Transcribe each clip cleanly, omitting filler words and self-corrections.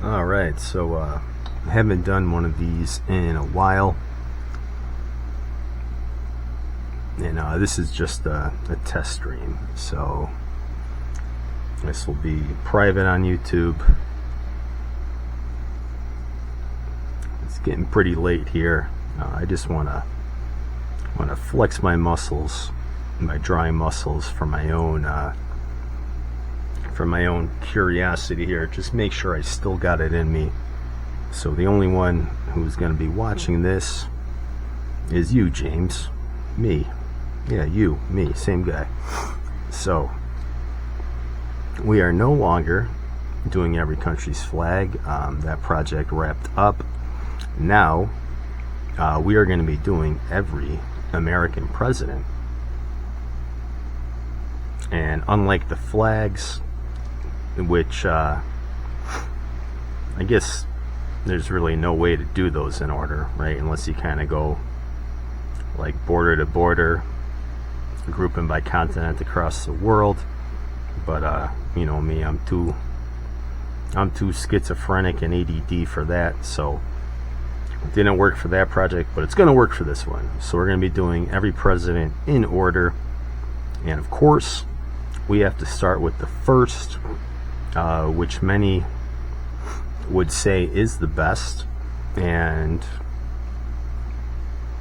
Alright, so I haven't done one of these in a while. And this is just a test stream. So this will be private on YouTube. It's getting pretty late here. I just want to flex my muscles, my dry muscles, for my own curiosity here. Just make sure I still got it in me. So the only one who's going to be watching this is you, James. Me. Yeah, you, me, same guy. So we are no longer doing every country's flag. That project wrapped up. Now we are going to be doing every American president. And unlike the flags, which I guess there's really no way to do those in order, right? Unless you kind of go like border to border, grouping by continent across the world. But you know me, I'm too schizophrenic and ADD for that, so it didn't work for that project, but it's going to work for this one. So we're going to be doing every president in order, and of course we have to start with the first, which many would say is the best, and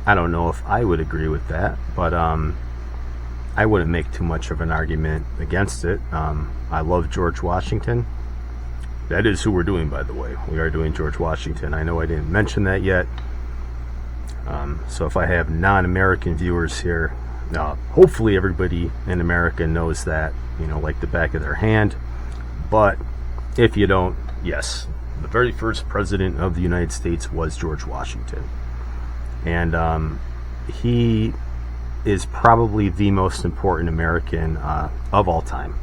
I don't know if I would agree with that, but I wouldn't make too much of an argument against it. I love George Washington. That is who we're doing, by the way. We are doing George Washington. I know I didn't mention that yet. So if I have non-American viewers here, hopefully everybody in America knows that, like the back of their hand. But if you don't, yes, the very first president of the United States was George Washington. And he is probably the most important American of all time.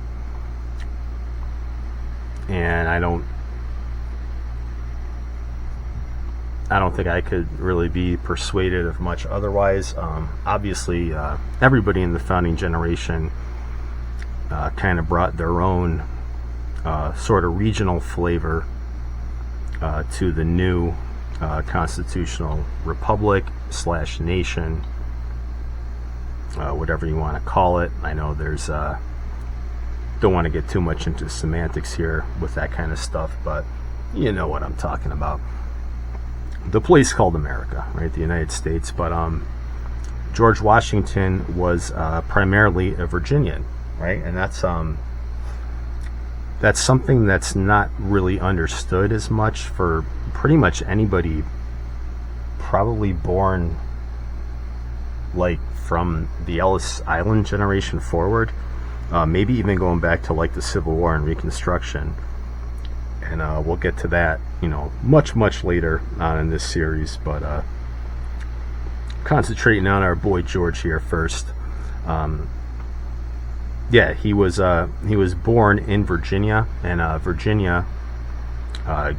And I don't think I could really be persuaded of much otherwise. Obviously, everybody in the founding generation kind of brought their own sort of regional flavor to the new constitutional republic / nation, whatever you want to call it. I know there's don't want to get too much into semantics here with that kind of stuff, but you know what I'm talking about. The place called America, right? The United States. But George Washington was primarily a Virginian, right? And that's something that's not really understood as much for pretty much anybody probably born like from the Ellis Island generation forward, maybe even going back to like the Civil War and Reconstruction. And we'll get to that, much later on in this series. But concentrating on our boy George here first. Yeah, he was born in Virginia, and Virginia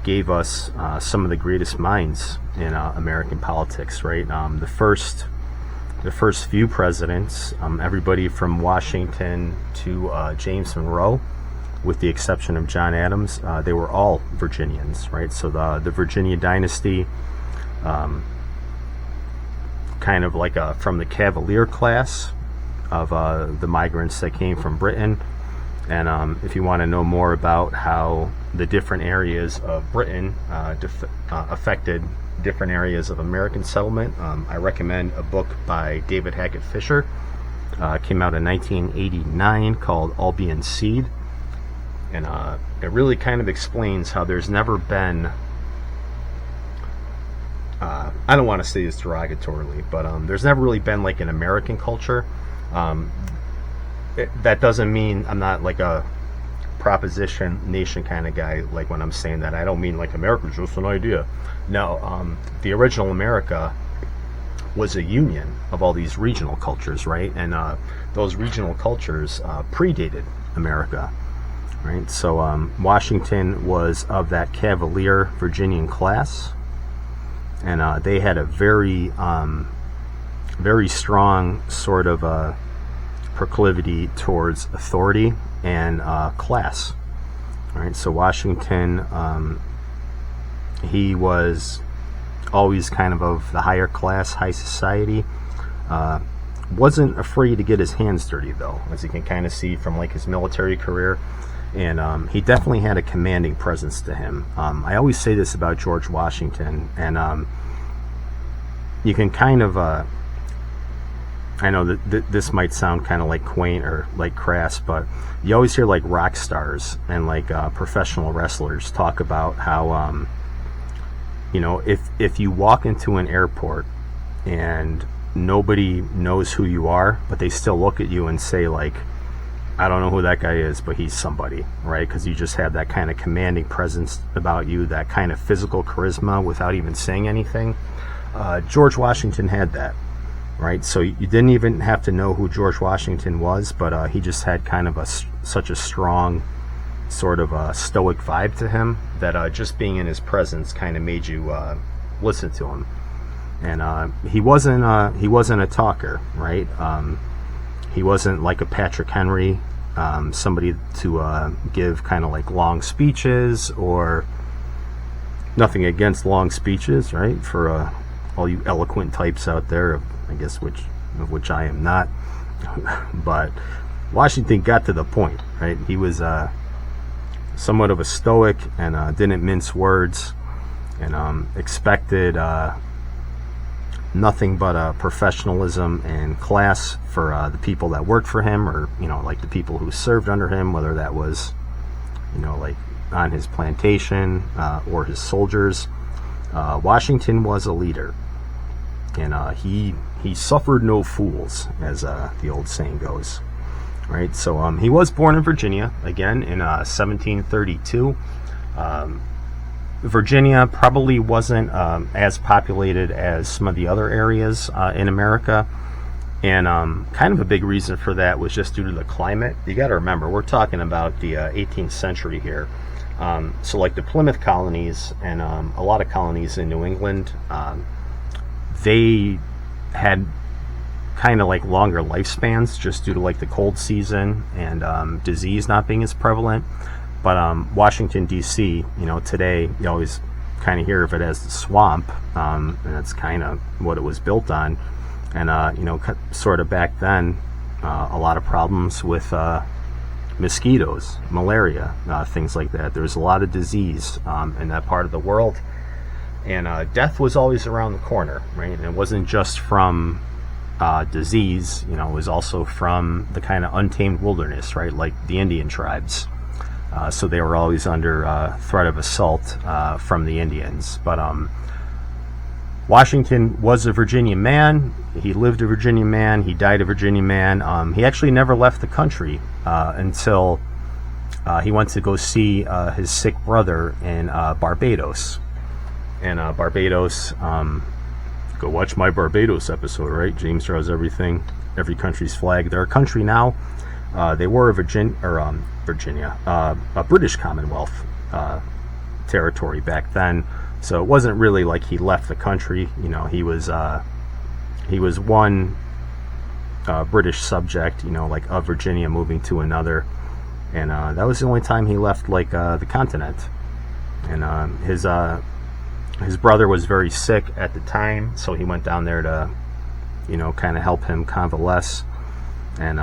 gave us some of the greatest minds in American politics, right? The first few presidents, everybody from Washington to James Monroe, with the exception of John Adams, they were all Virginians, right? So the Virginia dynasty, kind of like from the Cavalier class of the migrants that came from Britain. And if you want to know more about how the different areas of Britain affected different areas of American settlement, I recommend a book by David Hackett Fisher. Came out in 1989 called Albion Seed. And it really kind of explains how there's never been, I don't want to say this derogatorily, but there's never really been like an American culture. That doesn't mean I'm not like a proposition nation kind of guy. Like when I'm saying that, I don't mean like America's just an idea. No, the original America was a union of all these regional cultures, right? And those regional cultures predated America. Right, so Washington was of that Cavalier Virginian class, and they had a very strong sort of proclivity towards authority and class. Right, so Washington He was always kind of the higher class, high society. Wasn't afraid to get his hands dirty, though, as you can kind of see from like his military career. And he definitely had a commanding presence to him. I always say this about George Washington, and you can kind of, I know that this might sound kind of like quaint or like crass, but you always hear like rock stars and like professional wrestlers talk about how, if you walk into an airport and nobody knows who you are, but they still look at you and say like, I don't know who that guy is, but he's somebody, right? Because you just have that kind of commanding presence about you, that kind of physical charisma without even saying anything. George Washington had that, right? So you didn't even have to know who George Washington was, but he just had kind of such a strong sort of a stoic vibe to him that just being in his presence kind of made you listen to him. And he wasn't a talker, right? He wasn't like a Patrick Henry, somebody to give kind of like long speeches, or nothing against long speeches, right? For all you eloquent types out there, I guess of which I am not. But Washington got to the point, right? He was somewhat of a stoic and didn't mince words, and expected nothing but professionalism and class for the people that worked for him, or like the people who served under him, whether that was like on his plantation or his soldiers. Washington was a leader, and he suffered no fools, as the old saying goes, right? So he was born in Virginia, again in 1732. Virginia probably wasn't as populated as some of the other areas in America, and kind of a big reason for that was just due to the climate. You got to remember, we're talking about the 18th century here. So like the Plymouth colonies and a lot of colonies in New England, they had kind of like longer lifespans just due to like the cold season and disease not being as prevalent. But Washington, D.C., today you always kind of hear of it as the swamp, and that's kind of what it was built on. And, sort of back then, a lot of problems with mosquitoes, malaria, things like that. There was a lot of disease in that part of the world. And death was always around the corner, right? And it wasn't just from disease, it was also from the kind of untamed wilderness, right? Like the Indian tribes. So they were always under threat of assault from the Indians. But Washington was a Virginia man. He lived a Virginia man. He died a Virginia man. He actually never left the country until he went to go see his sick brother in Barbados. And Barbados, go watch my Barbados episode, right? James draws everything, every country's flag. They're a country now. They were a Virginia, a British Commonwealth territory back then. So it wasn't really like he left the country. He was one British subject, like of Virginia moving to another, and that was the only time he left like the continent. And his brother was very sick at the time, so he went down there to, kind of help him convalesce, and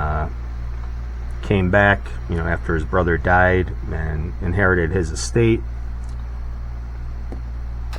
came back, after his brother died, and inherited his estate,